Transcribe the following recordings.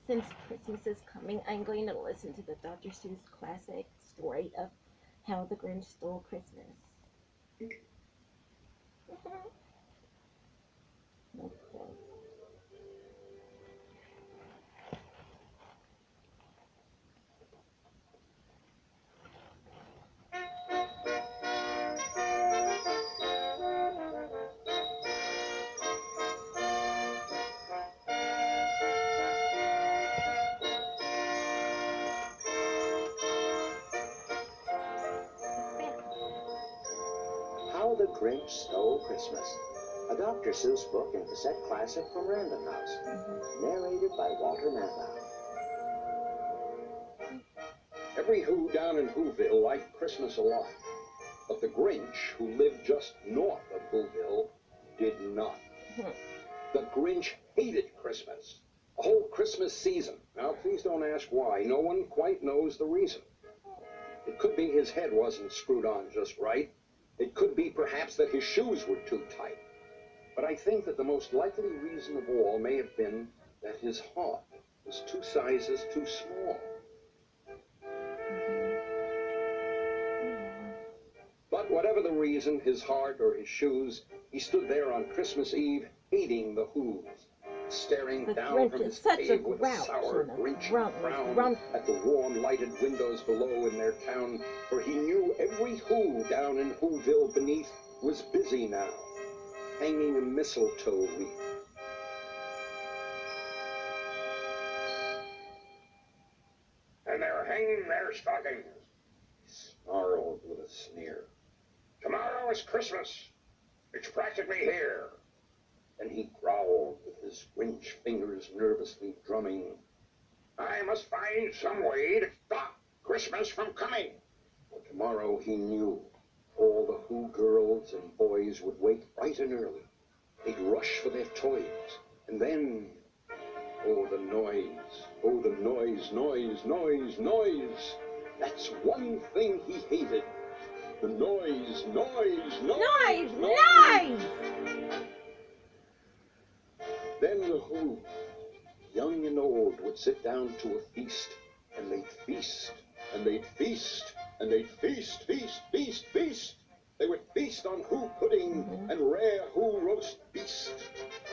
Since Christmas is coming, I'm going to listen to the Dr. Seuss classic story of how the Grinch stole Christmas. Okay. How the Grinch Stole Christmas. A Dr. Seuss book and cassette classic from Random House. Narrated by Walter Matthau. Every Who down in Whoville liked Christmas a lot. But the Grinch, who lived just north of Whoville, did not. The Grinch hated Christmas. A whole Christmas season. Now, please don't ask why. No one quite knows the reason. It could be his head wasn't screwed on just right. It could be perhaps that his shoes were too tight. But I think that the most likely reason of all may have been that his heart was 2 sizes too small. But whatever the reason, his heart or his shoes, he stood there on Christmas Eve hating the Who's, staring down from his cave with a sour, Grinch frown at the warm, lighted windows below in their town, for he knew every Who down in Whoville beneath was busy now, hanging a mistletoe wreath. And they're hanging their stockings, he snarled with a sneer. Tomorrow is Christmas. It's practically here. And he growled with his Grinch fingers nervously drumming. I must find some way to stop Christmas from coming. For tomorrow, he knew, all the Who girls and boys would wake bright and early. They'd rush for their toys. And then, oh, the noise. Oh, the noise, noise, noise, noise. That's one thing he hated. The noise, noise, noise, noise. Then the Who, young and old, would sit down to a feast, and they'd feast, and they'd feast, and they'd feast, feast, feast, feast. They would feast on Who pudding and rare Who roast beast.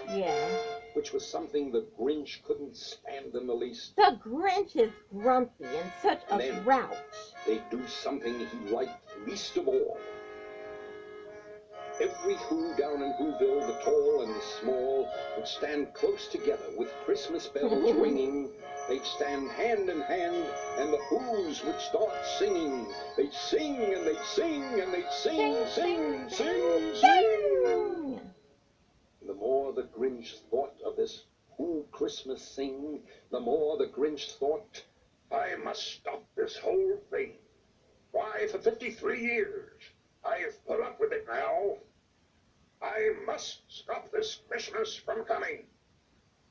Yeah. Which was something the Grinch couldn't stand in the least. The Grinch is grumpy and such a grouch. They'd do something he liked least of all. Every Who down in Whoville, the tall and the small, would stand close together with Christmas bells ringing. They'd stand hand in hand, and the Who's would start singing. They'd sing, and they'd sing, and they'd sing, sing, sing, sing. The more the Grinch thought of this Who Christmas sing, the more the Grinch thought, I must stop this whole thing. Why, for 53 years, I've put up with it now. I must stop this Christmas from coming.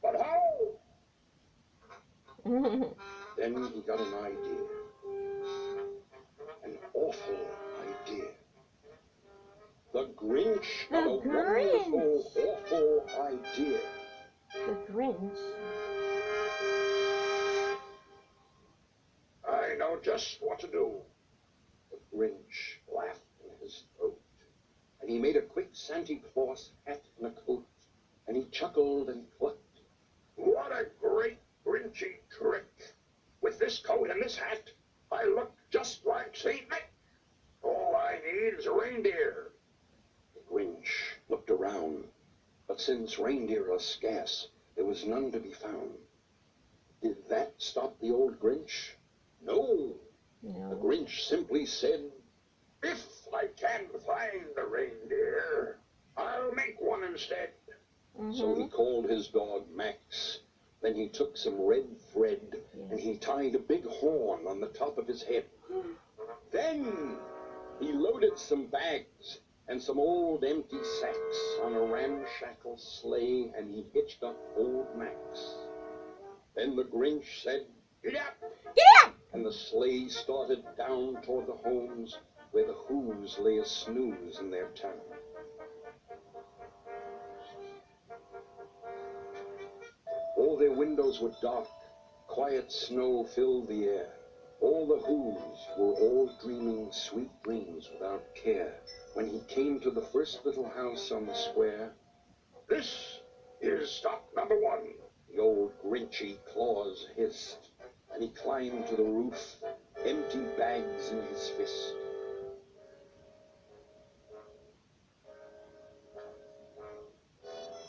But how? Then he got an idea. An awful idea. The Grinch had a wonderful, awful idea. The Grinch? I know just what to do. The Grinch laughed in his throat. And he made a quick Santa Claus hat and a coat. And he chuckled and clucked. What a great Grinchy trick. With this coat and this hat, I look just like St. Nick. All I need is a reindeer. The Grinch looked around, but since reindeer are scarce, there was none to be found. Did that stop the old Grinch? No. The Grinch simply said, if I can't find the reindeer, I'll make one instead. So he called his dog Max. Then he took some red thread and he tied a big horn on the top of his head. Then he loaded some bags and some old empty sacks on a ramshackle sleigh, and he hitched up old Max. Then the Grinch said, get up! Get up! And the sleigh started down toward the homes where the Who's lay a snooze in their town. All their windows were dark. Quiet snow filled the air. All the Whos were all dreaming sweet dreams without care. When he came to the first little house on the square, This is stop number 1. the old Grinchy claws hissed, and he climbed to the roof, empty bags in his fist.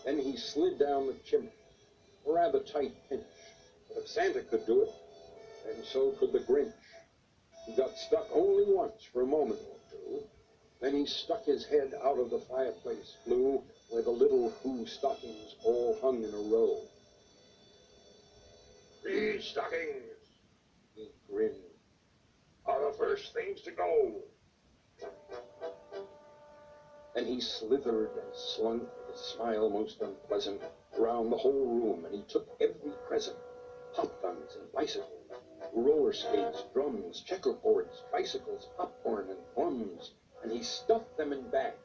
Then he slid down the chimney, a rather tight pinch. But if Santa could do it, then so could the Grinch. He got stuck only once for a moment or two. Then he stuck his head out of the fireplace flue where the little Who stockings all hung in a row. These stockings He grinned. are the first things to go. Then he slithered and slunk, with a smile most unpleasant, around the whole room, and he took every present, hot guns and bicycles, roller skates, drums, checkerboards, tricycles, popcorn, and plums, and he stuffed them in bags.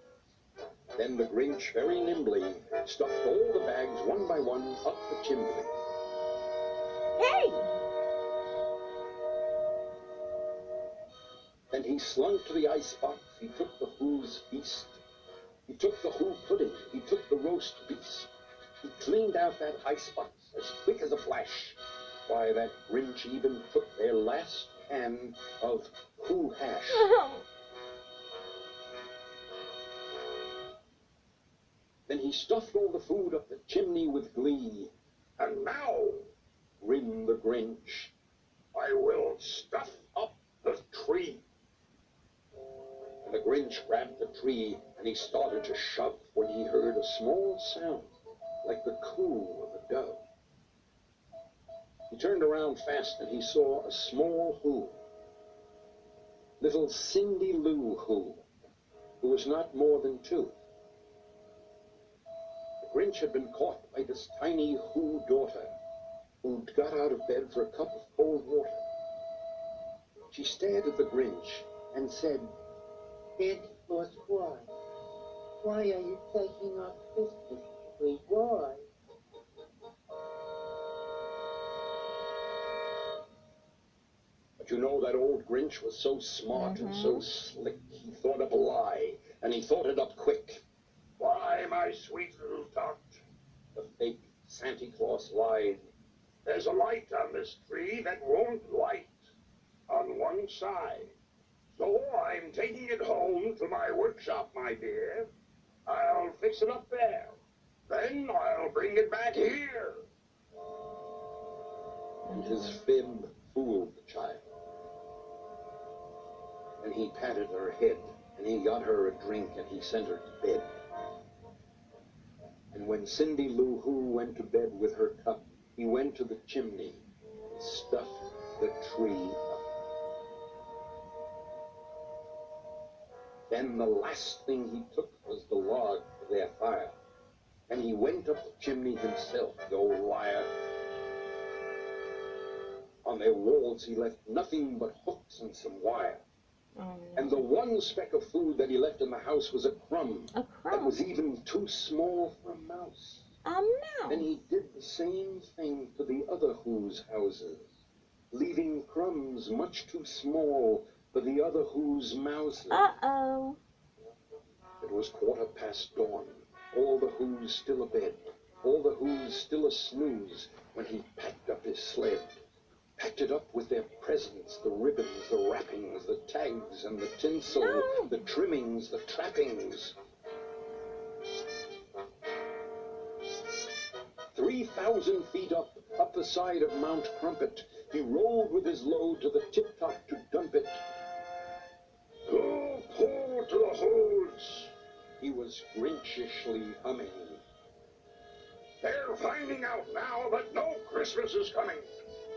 Then the Grinch, very nimbly, stuffed all the bags one by one up the chimney. Hey! Then he slunk to the icebox, he took the Who's feast. He took the Who pudding, he took the roast beast. He cleaned out that icebox as quick as a flash. Why, that Grinch even took their last can of Who hash. Then he stuffed all the food up the chimney with glee. And now Grinned the Grinch. I will stuff up the tree. And the Grinch grabbed the tree, and he started to shove when he heard a small sound, like the coo of a dove. He turned around fast, and he saw a small Who. Little Cindy Lou Who was not more than 2. The Grinch had been caught by this tiny Who daughter, who'd got out of bed for a cup of cold water. She stared at the Grinch and said, Santa Claus, why? Why are you taking our Christmas tree? Why? But you know, that old Grinch was so smart and so slick, he thought up a lie, and he thought it up quick. Why, my sweet little tot, The fake Santa Claus lied. there's a light on this tree that won't light on one side. So I'm taking it home to my workshop, my dear. I'll fix it up there. Then I'll bring it back here. And his fib fooled the child. And he patted her head, and he got her a drink, and he sent her to bed. And when Cindy Lou Who went to bed with her cup, he went to the chimney and stuffed the tree up. Then the last thing he took was the log for their fire. And he went up the chimney himself, the old liar. On their walls he left nothing but hooks and some wire. And the one speck of food that he left in the house was a crumb. A That crumb? was even too small for a mouse. A mouse? Then he did the same thing to the other Who's houses, leaving crumbs much too small for the other Who's mouses. Uh-oh. It was 15:15 dawn, all the Who's still abed, all the Who's still a snooze, when he packed up his sled. Packed it up with their presents, the ribbons, the wrappings, the tags and the tinsel, No. the trimmings, the trappings. 3,000 feet up the side of Mount Crumpet, he rolled with his load to the tip-top to dump it. Pull, pull to the hose. He was Grinchishly humming. They're finding out now that no Christmas is coming.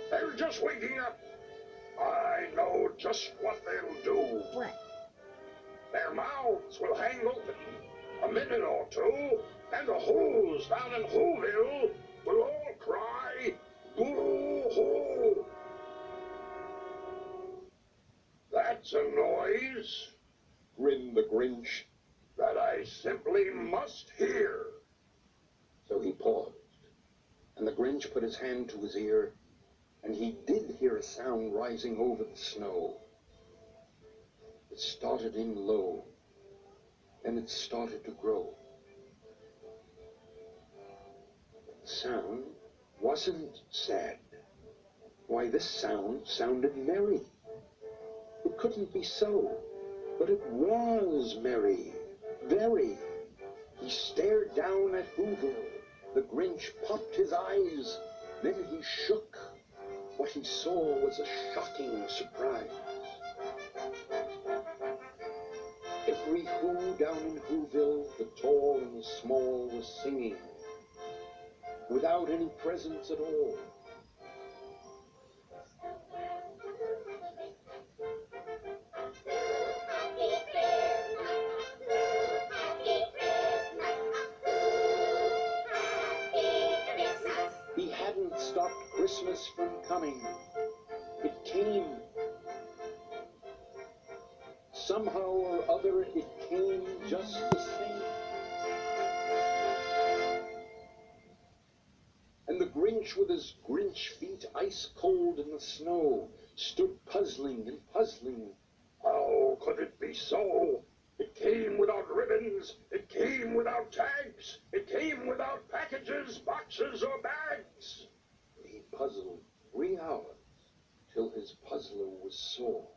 They're just waking up. I know just what they'll do. What? Their mouths will hang open a minute or two, and the Who's down in Whoville will all cry, boo-hoo. That's a noise Grinned the Grinch. that I simply must hear. So he paused, and the Grinch Grinch put his hand to his ear, and he did hear a sound rising over the snow. It started in low, and it started to grow. The sound wasn't sad. Why, this sound sounded merry. It couldn't be so, but it was merry, very. He stared down at Whoville. The Grinch popped his eyes. Then he shook. What he saw was a shocking surprise. Every Who down in Whoville, the tall and the small, was singing, without any presents at all. He hadn't stopped Christmas from coming. It came. Somehow or other, it came just the same. And the Grinch, with his Grinch feet ice cold in the snow, stood puzzling and puzzling. How could it be so? It came without ribbons. It came without tags. It came without packages, boxes, or bags. He puzzled 3 hours till his puzzler was sore.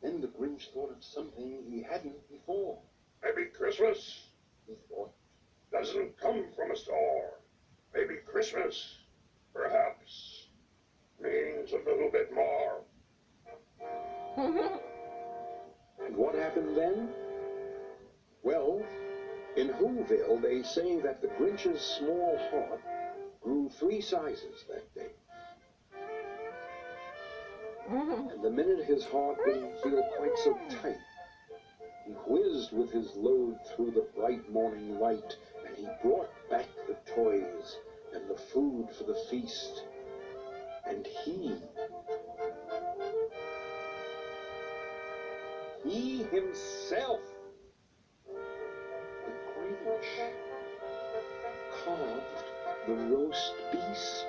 Then the Grinch thought of something he hadn't before. Maybe Christmas He thought, doesn't come from a store. Maybe Christmas, perhaps, means a little bit more. and what happened then? Well, in Whoville, they say that the Grinch's small heart grew 3 sizes that day. And the minute his heart didn't feel quite so tight, he whizzed with his load through the bright morning light, and he brought back the toys and the food for the feast. And he himself, the Grinch, carved the roast beast.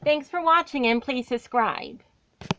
Thanks for watching, and please subscribe.